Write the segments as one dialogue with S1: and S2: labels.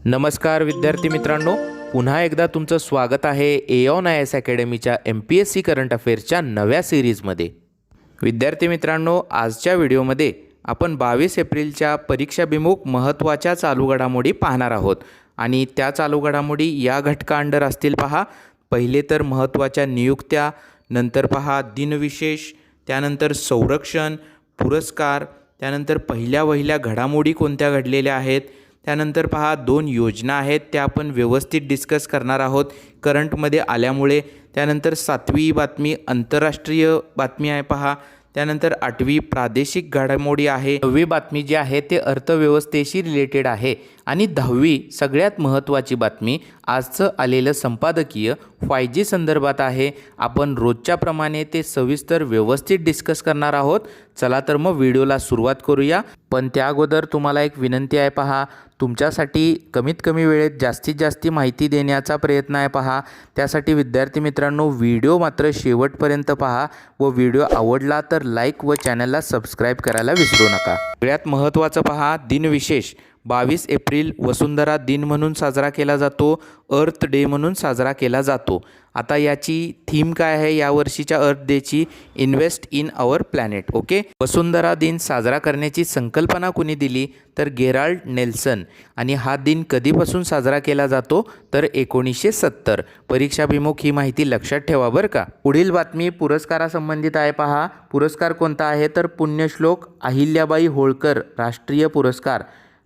S1: नमस्कार विद्यार्थी मित्रांनो, पुन्हा एकदा तुमचं स्वागत आहे एऑन आय एस अकॅडमीच्या MPSC करंट अफेअर्सच्या नव्या सिरीजमध्ये। विद्यार्थी मित्रांनो, आजच्या व्हिडिओमध्ये आपण 22 एप्रिलच्या परीक्षाभिमुख महत्त्वाच्या चालू घडामोडी पाहणार आहोत आणि त्या चालू घडामोडी या घटका अंडर असतील पहा। पहिले तर महत्त्वाच्या नियुक्त्या, नंतर पहा दिनविशेष, त्यानंतर संरक्षण, पुरस्कार, त्यानंतर पहिल्या घडामोडी कोणत्या घडलेल्या आहेत, त्यानंतर पहा 2 योजना आहेत त्या आपण व्यवस्थित डिस्कस करणार आहोत करंटमध्ये आल्यामुळे। त्यानंतर 7वी बातमी आंतरराष्ट्रीय बातमी आहे पहा, त्यानंतर 8वी प्रादेशिक घडामोडी आहे, 9वी बातमी जी आहे ते अर्थव्यवस्थेशी रिलेटेड आहे आणि 10वी सगळ्यात महत्त्वाची बातमी आजचं आलेलं संपादकीय 5G संदर्भात आहे। आपण रोजच्या प्रमाणे ते सविस्तर व्यवस्थित डिस्कस करणार आहोत। चला तर मग व्हिडिओला सुरुवात करूया, पण त्या अगोदर तुम्हाला एक विनंती आहे पहा, तुमच्यासाठी कमीत कमी वेळेत जास्तीत जास्त माहिती देण्याचा प्रयत्न आहे पहा। त्यासाठी विद्यार्थी मित्रांनो व्हिडिओ मात्र शेवटपर्यंत पहा व व्हिडिओ आवडला तर लाईक व चॅनलला सबस्क्राईब करायला विसरू नका। सगळ्यात महत्त्वाचं पहा दिनविशेष 22 एप्रिल वसुंधरा दिन म्हणून साजरा केला जातो, अर्थ डे म्हणून साजरा केला जातो। आता याची थीम काय आहे या वर्षीच्या अर्थ डेची? Invest in our planet. Okay, वसुंधरा दिन साजरा करण्याची संकल्पना कुणी दिली तर गेराल्ड नेल्सन, आणि हा दिन कधीपासून साजरा केला जातो तर 1970। परीक्षाभिमुख ही माहिती लक्षात ठेवा बरं का। पुढील बातमी पुरस्कारासंबंधित आहे पहा। पुरस्कार कोणता आहे तर पुण्यश्लोक अहिल्याबाई होळकर राष्ट्रीय पुरस्कार।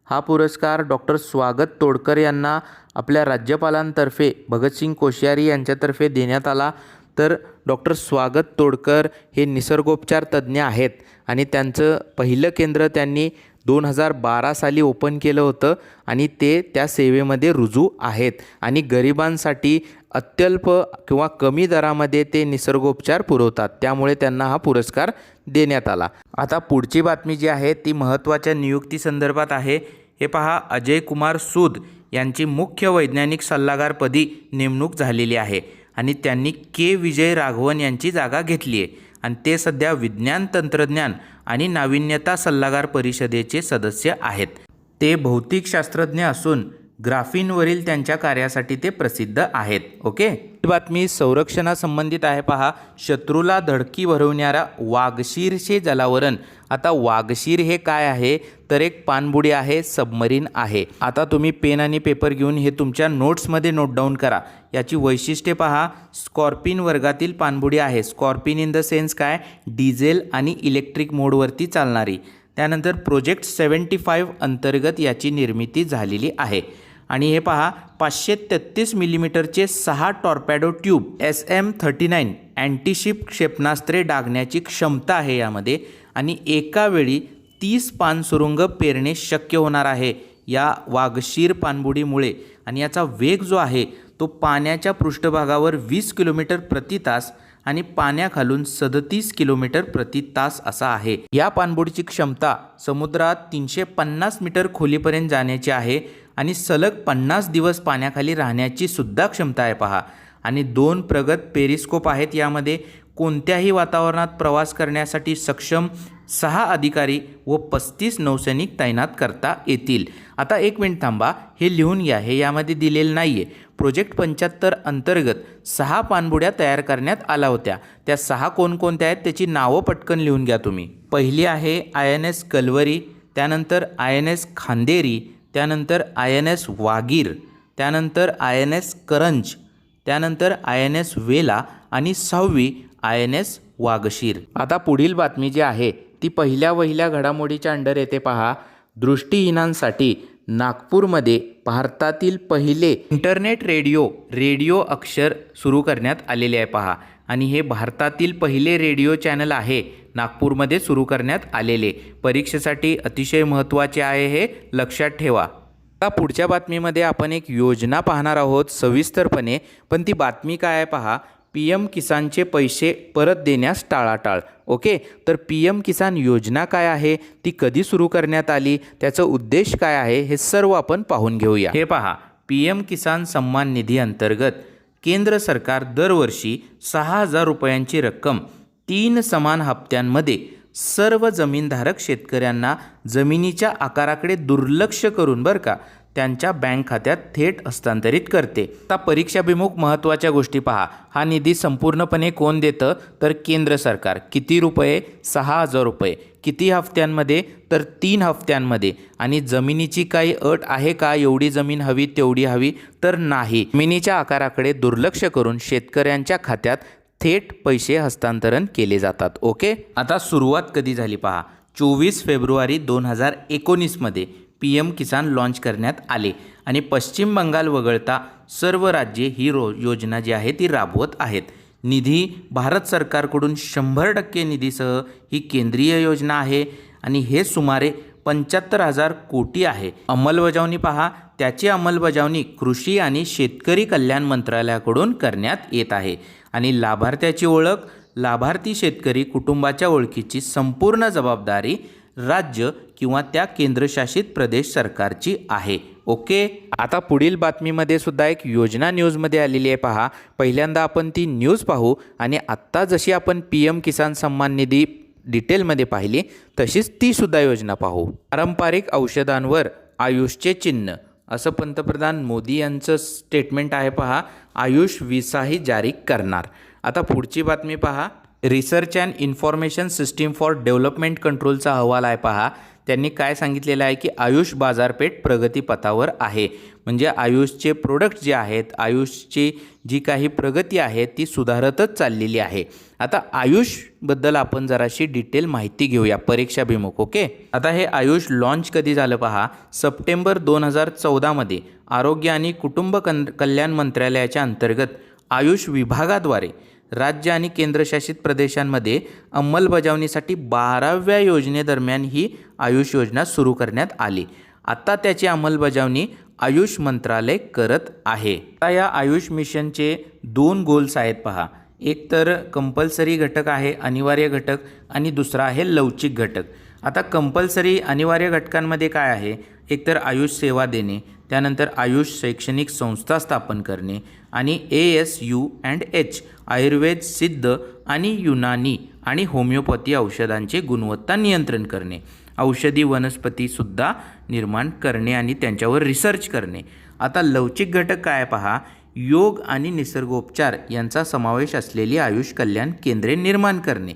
S1: हा पुरस्कार डॉक्टर स्वागत तोडकर यांना आपल्या राज्यपालांतर्फे भगतसिंग कोश्यारी यांच्यातर्फे देण्यात आला। तर डॉक्टर स्वागत तोडकर हे निसर्गोपचार तज्ज्ञ आहेत आणि त्यांचं पहिलं केंद्र त्यांनी 2012 साली ओपन केलं होतं आणि ते त्या सेवेमध्ये रुजू आहेत आणि गरिबांसाठी अत्यल्प किंवा कमी दरामध्ये ते निसर्गोपचार पुरवतात, त्यामुळे त्यांना हा पुरस्कार देण्यात आला। आता पुढची बातमी जी आहे ती महत्त्वाच्या नियुक्ती संदर्भात आहे। हे पहा, अजय कुमार सूद यांची मुख्य वैज्ञानिक सल्लागारपदी नेमणूक झालेली आहे आणि त्यांनी के विजय राघवन यांची जागा घेतली आहे आणि ते सध्या विज्ञान तंत्रज्ञान आणि नाविन्यता सल्लागार परिषदेचे सदस्य आहेत। ते भौतिक शास्त्रज्ञ असून ग्राफीनवरील त्यांच्या कार्यासाठी ते प्रसिद्ध आहेत। ओके, ही बातमी संरक्षणासंबंधित आहे पहा। शत्रूला धडकी भरवणाऱ्या वाघशीरचे जलावरण। आता वाघशीर हे काय आहे तर एक पाणबुडी आहे, सबमरीन आहे। आता तुम्ही पेन आणि पेपर घेऊन हे तुमच्या नोट्समध्ये नोट डाऊन करा। याची वैशिष्ट्ये पहा, स्कॉर्पिन वर्गातील पाणबुडी आहे। स्कॉर्पिन इन द सेन्स काय, डिझेल आणि इलेक्ट्रिक मोडवरती चालणारी। त्यानंतर प्रोजेक्ट 75 अंतर्गत याची निर्मिती झालेली आहे आणि हे पहा 533 मिलीमीटरचे 6 टॉर्पेडो ट्यूब SM-39 अँटीशिप क्षेपणास्त्रे डागण्याची क्षमता आहे यामध्ये आणि एका वेळी 30 पाणसुरुंग पेरणे शक्य होणार आहे या वाघशीर पाणबुडीमुळे। आणि याचा वेग जो आहे तो पाण्याच्या पृष्ठभागावर 20 किलोमीटर प्रति तास आणि पाण्याखालून 37 किलोमीटर प्रति तास असा आहे। या पाणबुडीची क्षमता समुद्रात 350 मीटर खोलीपर्यंत जाण्याची आहे आणि सलग 50 दिवस पाण्याखाली राहण्याची सुद्धा क्षमता आहे पहा। आणि 2 प्रगत पेरिस्कोप आहेत यामध्ये। कोणत्याही वातावरणात प्रवास करण्यासाठी सक्षम 6 अधिकारी व 35 नौसैनिक तैनात करता येतील। आता एक मिनिट थांबा, हे लिहून घ्या, हे यामध्ये दिलेलं नाही आहे। प्रोजेक्ट 75 अंतर्गत 6 पाणबुड्या तयार करण्यात आल्या होत्या। त्या 6 कोणकोणत्या आहेत त्याची नावं पटकन लिहून घ्या तुम्ही। पहिली आहे INS कलवरी, त्यानंतर INS खांदेरी, त्यानंतर INS वागीर, त्यानंतर INS करंज, त्यानंतर INS वेला आणि 6वी INS वाघशीर। आता पुढील बातमी जी आहे ती पहिल्या घडामोडीच्या अंडर येते पहा। दृष्टिहीनांसाठी नागपूरमध्ये भारतातील पहिले इंटरनेट रेडिओ अक्षर सुरू करण्यात आलेले आहे पहा। आणि हे भारतातील पहिले रेडिओ चॅनल आहे नागपूरमध्ये सुरू करण्यात आलेले। परीक्षेसाठी अतिशय महत्त्वाचे आहे, हे लक्षात ठेवा। आता पुढच्या बातमीमध्ये आपण एक योजना पाहणार आहोत सविस्तरपणे, पण ती बातमी काय आहे पहा, PM किसानचे पैसे परत देण्यास टाळाटाळ। ओके, तर PM किसान योजना काय आहे, ती कधी सुरू करण्यात आली, त्याचा उद्देश काय आहे, हे सर्व आपण पाहून घेऊया। हे पहा, PM किसान सन्मान निधी अंतर्गत केंद्र सरकार दरवर्षी 6,000 रुपयांची रक्कम 3 समान हप्त्यांमध्ये सर्व जमीनधारक शेतकऱ्यांना जमिनीच्या आकाराकडे दुर्लक्ष करून बरं का त्यांच्या बँक खात्यात थेट हस्तांतरित करते. आता परीक्षाभिमुख महत्त्वाच्या गोष्टी पहा. हा निधी संपूर्णपणे कोण देतं तर केंद्र सरकार. किती रुपये? 6,000 रुपये. किती हफ्त्यांमध्ये तर 3 हफ्त्यांमध्ये. आणि जमिनीची काही अट आहे का? एवढी जमीन हवी तेवढी हवी तर नाही. जमिनीच्या आकाराकडे दुर्लक्ष करून शेतकऱ्यांच्या खात्यात थेट पैसे हस्तांतरण केले जातात. ओके. आता सुरुवात कधी झाली पहा. 24 फेब्रुवारी 2019मध्ये PM किसान लॉन्च करण्यात आले आणि पश्चिम बंगाल वगळता सर्व राज्ये ही योजना जी आहे ती राबवत आहेत. निधी भारत सरकारकडून 100% निधीसह ही केंद्रीय योजना आहे आणि हे सुमारे 75,000 कोटी आहे. अंमलबजावणी पहा. त्याची अंमलबजावणी कृषी आणि शेतकरी कल्याण मंत्रालयाकडून करण्यात येत आहे आणि लाभार्थ्याची ओळख, लाभार्थी शेतकरी कुटुंबाच्या ओळखीची संपूर्ण जबाबदारी राज्य किंवा त्या केंद्रशासित प्रदेश सरकारची आहे. ओके. आता पुढील बातमीमध्ये सुद्धा एक योजना न्यूजमध्ये आलेली आहे पहा. पहिल्यांदा आपण ती न्यूज पाहू आणि आत्ता जशी आपण PM किसान सन्मान निधी डिटेलमध्ये पाहिली तशीच ती सुद्धा योजना पाहू. पारंपरिक औषधांवर आयुषचे चिन्ह असं पंतप्रधान मोदी यांचं स्टेटमेंट आहे पहा. आयुष विसाही जारी करणार. आता पुढची बातमी पहा. Research and information system for development कंट्रोलचा अहवाल आहे पहा. त्यांनी काय सांगितलेलं आहे की आयुष बाजारपेठ प्रगतीपथावर आहे. म्हणजे आयुषचे प्रोडक्ट जे आहेत, आयुषची जी काही प्रगती आहे ती सुधारतच चाललेली आहे. आता आयुषबद्दल आपण जराशी डिटेल माहिती घेऊया परीक्षाभिमुख. ओके. आता हे आयुष लॉन्च कधी झालं पहा. सप्टेंबर 2014मध्ये आरोग्य आणि कुटुंब कल्याण मंत्रालयाच्या अंतर्गत आयुष विभागाद्वारे राज्य आणि केंद्रशासित प्रदेशांमध्ये अंमलबजावणीसाठी 12व्या योजनेदरम्यान ही आयुष योजना सुरू करण्यात आली. आता त्याची अंमलबजावणी आयुष मंत्रालय करत आहे. आता या आयुष मिशनचे 2 गोल्स आहेत पहा. एक तर कंपल्सरी घटक आहे, अनिवार्य घटक, आणि दुसरा आहे लवचिक घटक. आता कंपल्सरी अनिवार्य घटकांमध्ये काय आहे? एकतर आयुष सेवा देणे, त्यानंतर आयुष शैक्षणिक संस्था स्थापन करणे आणि ASU&H आयुर्वेद, सिद्ध आणि युनानी आणि होमिओपॅथी औषधांचे गुणवत्ता नियंत्रण करणे, औषधी वनस्पतीसुद्धा निर्माण करणे आणि त्यांच्यावर रिसर्च करणे. आता लवचिक घटक काय पहा. योग आणि निसर्गोपचार यांचा समावेश असलेली आयुष कल्याण केंद्रे निर्माण करणे,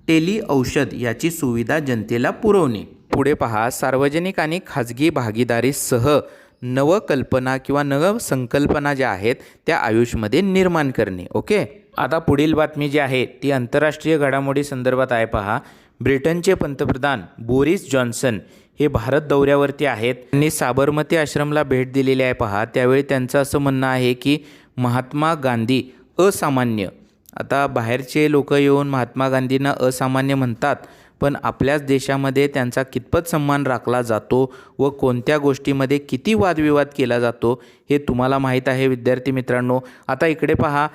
S1: टेली औषध याची सुविधा जनतेला पुरवणे. पुढे पहा. सार्वजनिक आणि खाजगी भागीदारीसह नवकल्पना किंवा नवसंकल्पना ज्या आहेत त्या आयुषमध्ये निर्माण करणे. ओके. आता पुढील बातमी जी आहे ती आंतरराष्ट्रीय घडामोडी संदर्भात आहे पहा. ब्रिटनचे पंतप्रधान बोरिस जॉन्सन हे भारत दौऱ्यावरती आहेत. त्यांनी साबरमती आश्रमला भेट दिलेली आहे पहा. त्यावेळी त्यांचं असं म्हणणं आहे की महात्मा गांधी असामान्य. आता बाहेरचे लोक येऊन महात्मा गांधींना असामान्य म्हणतात, पण आपल्याच देशामध्ये त्यांचा कितपत सन्मान राखला जातो व कोणत्या गोष्टीमध्ये किती वादविवाद केला जातो हे तुम्हाला माहीत आहे विद्यार्थी मित्रांनो. आता इकडे पहा.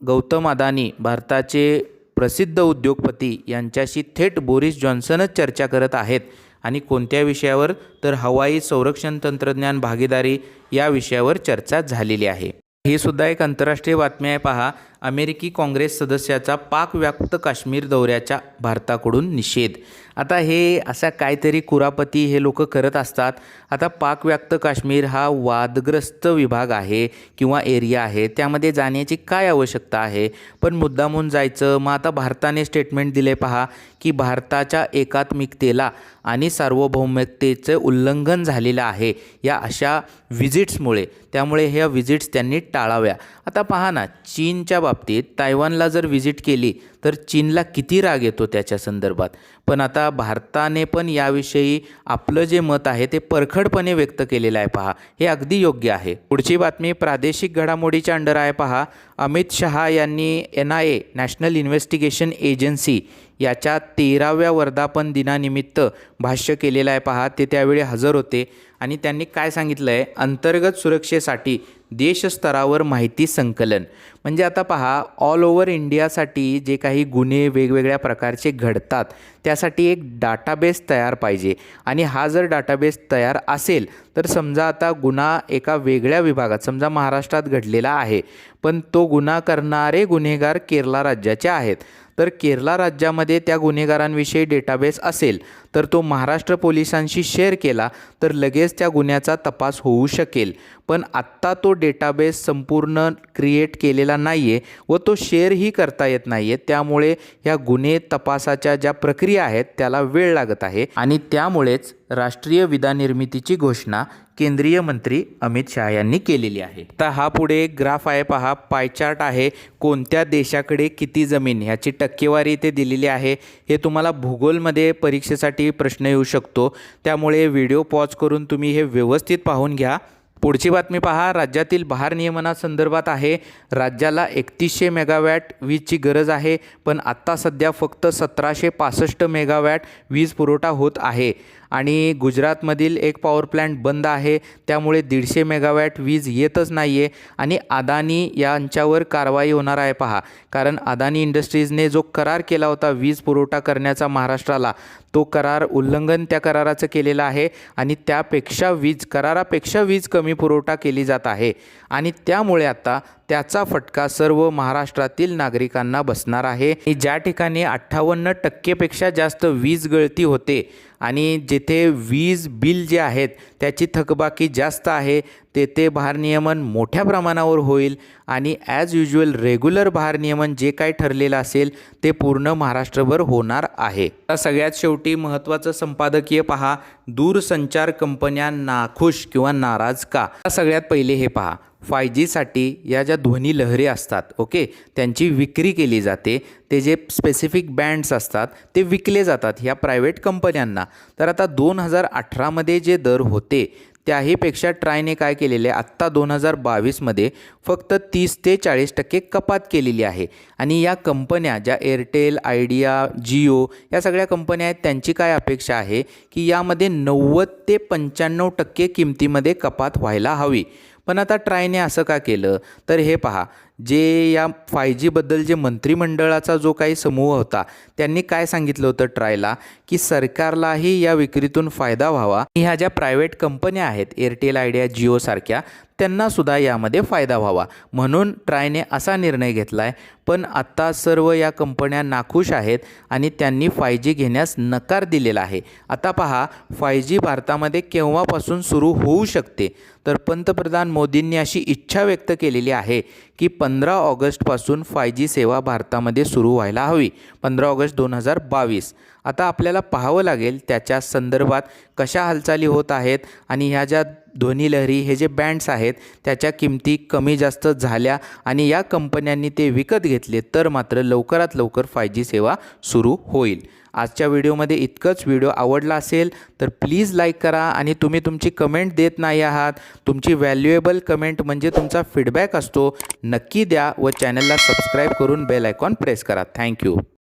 S1: गौतम अदानी भारताचे प्रसिद्ध उद्योगपती यांच्याशी थेट बोरिस जॉन्सनच चर्चा करत आहेत. आणि कोणत्या विषयावर तर हवाई संरक्षण तंत्रज्ञान भागीदारी या विषयावर चर्चा झालेली आहे. ही सुद्धा एक आंतरराष्ट्रीय बातमी आहे पहा. अमेरिकी काँग्रेस सदस्याचा पाक व्याप्त काश्मीर दौऱ्याच्या भारताकडून निषेध. आता हे असा काहीतरी कुरापती हे लोक करत असतात. आता पाक व्याप्त काश्मीर हा वादग्रस्त विभाग आहे किंवा एरिया आहे, त्यामध्ये जाण्याची काय आवश्यकता आहे, पण मुद्दामून जायचं. मग आता भारताने स्टेटमेंट दिले पहा की भारताच्या एकात्मिकतेला आणि सार्वभौमतेचं उल्लंघन झालेलं आहे या अशा व्हिजिट्समुळे. त्यामुळे ह्या व्हिजिट्स त्यांनी टाळाव्या. आता पहा ना, चीनच्या बाबतीत तायवानला जर व्हिजिट केली तर चीनला किती राग येतो त्याच्या संदर्भात. पण आता भारताने पण याविषयी आपलं जे मत आहे ते परखडपणे व्यक्त केलेलं आहे पहा. हे अगदी योग्य आहे. पुढची बातमी प्रादेशिक घडामोडीच्या अंडर आहे पहा. अमित शहा यांनी NIA नॅशनल इन्व्हेस्टिगेशन एजन्सी याच्या 13व्या वर्धापन दिनानिमित्त भाष्य केलेलं आहे पहा. ते त्यावेळी हजर होते आणि त्यांनी काय सांगितलं आहे, अंतर्गत सुरक्षेसाठी देशस्तरावर माहिती संकलन. म्हणजे आता पहा, ऑल ओव्हर इंडियासाठी जे काही गुन्हे वेगवेगळ्या प्रकारचे घडतात त्यासाठी एक डाटाबेस तयार पाहिजे. आणि हा जर डाटाबेस तयार असेल तर समजा आता गुन्हा एका वेगळ्या विभागात समजा महाराष्ट्रात घडलेला आहे, पण तो गुन्हा करणारे गुन्हेगार केरळ राज्याचे आहेत, तर केरला राज्यामध्ये त्या गुन्हेगारांविषयी डेटाबेस असेल तर तो महाराष्ट्र पोलिसांशी शेअर केला तर लगेच त्या गुन्ह्याचा तपास होऊ शकेल. पण आत्ता तो डेटाबेस संपूर्ण क्रिएट केलेला नाही आहे व तो शेअरही करता येत नाही आहे. त्यामुळे ह्या गुन्हे तपासाच्या ज्या प्रक्रिया आहेत त्याला वेळ लागत आहे आणि त्यामुळेच राष्ट्रीय विधानिर्मितीची घोषणा केंद्रीय मंत्री अमित शहा यांनी केलेली आहे. आता हा पुढे ग्राफ आहे पहा, पाय चार्ट आहे. कोणत्या देशाकडे किती जमीन ह्याची टक्केवारी इथे दिलेली आहे. हे तुम्हाला भूगोलमध्ये परीक्षेसाठी प्रश्न येऊ शकतो, त्यामुळे व्हिडिओ पॉज करून तुम्ही हे व्यवस्थित पाहून घ्या. पुढची बातमी पहा, राज्यातील भारनियमनासंदर्भात आहे. राज्याला 3100 मेगावॅट वीजची गरज आहे, पण आत्ता सध्या फक्त 1765 मेगावॅट वीज पुरवठा होत आहे आणि गुजरातमधील एक पॉवर प्लॅन्ट बंद आहे, त्यामुळे 150 मेगावॅट वीज येतच नाही आहे आणि अदानी यांच्यावर कारवाई होणार आहे पहा. कारण अदानी इंडस्ट्रीजने जो करार केला होता वीज पुरवठा करण्याचा महाराष्ट्राला, तो करार उल्लंघन त्या कराराचं केलेलं आहे आणि करारापेक्षा वीज कमी पुरवठा केली जात आहे आणि त्यामुळे आता त्याचा फटका सर्व महाराष्ट्रातील नागरिकांना बसणार आहे. ज्या ठिकाणी 58% जास्त वीज गळती होते आणि जेथे वीज बिल जे आहेत त्याची थकबाकी जास्त आहे तेथे भारनियमन मोठ्या प्रमाणावर होईल आणि ॲज युज्युअल रेग्युलर भारनियमन जे काही ठरलेलं असेल ते पूर्ण महाराष्ट्रभर होणार आहे. आता सगळ्यात शेवटी महत्त्वाचं संपादकीय पहा, दूरसंचार कंपन्या नाखुश किंवा नाराज का. सगळ्यात पहिले हे पहा, 5Gसाठी या ज्या ध्वनी लहरी असतात ओके, त्यांची विक्री केली जाते. ते जे स्पेसिफिक बँड्स असतात ते विकले जातात ह्या प्रायव्हेट कंपन्यांना. तर आता 2018मध्ये जे दर होते त्याहीपेक्षा ट्रायने काय केलेले आहे, आत्ता 2022मध्ये फक्त 30 ते 40% कपात केलेली आहे. आणि या कंपन्या ज्या एअरटेल, आयडिया, जिओ या सगळ्या कंपन्या आहेत त्यांची काय अपेक्षा आहे की यामध्ये 90 ते 95% किमतीमध्ये कपात व्हायला हवी. पण आता ट्रायने असं का केलं, तर हे पहा, जे या 5Gबद्दल जे मंत्रिमंडळाचा जो काही समूह होता त्यांनी काय सांगितलं होतं ट्रायला की सरकारलाही या विक्रीतून फायदा व्हावा. ह्या ज्या प्रायव्हेट कंपन्या आहेत एअरटेल, आयडिया, जिओ सारख्या त्यांनासुद्धा यामध्ये फायदा व्हावा म्हणून ट्रायने असा निर्णय घेतला आहे. पण आत्ता सर्व या कंपन्या नाखुश आहेत आणि त्यांनी 5G घेण्यास नकार दिलेला आहे. आता पहा, 5G भारतामध्ये केव्हापासून सुरू होऊ शकते, तर पंतप्रधान मोदींनी अशी इच्छा व्यक्त केलेली आहे की 15 ऑगस्टपासून 5G सेवा भारतामध्ये सुरू व्हायला हवी, 15 ऑगस्ट 2022. आता आपल्याला पाहावं लागेल त्याच्या संदर्भात कशा हालचाली होत आहेत आणि ह्या ज्या ध्वनिलहरी हे जे बँड्स आहेत त्याच्या किमती कमी जास्त झाल्या आणि या कंपन्यांनी ते विकत घेतले तर मात्र लवकरात लवकर 5G सेवा सुरू होईल. आजच्या व्हिडिओमध्ये इतकंच. व्हिडिओ आवडला असेल तर प्लीज लाईक करा आणि तुम्ही तुमची कमेंट देत नाही आहात. तुमची व्हॅल्युएबल कमेंट म्हणजे तुमचा फीडबॅक असतो, नक्की द्या व चॅनलला सबस्क्राईब करून बेल आयकॉन प्रेस करा. थँक्यू.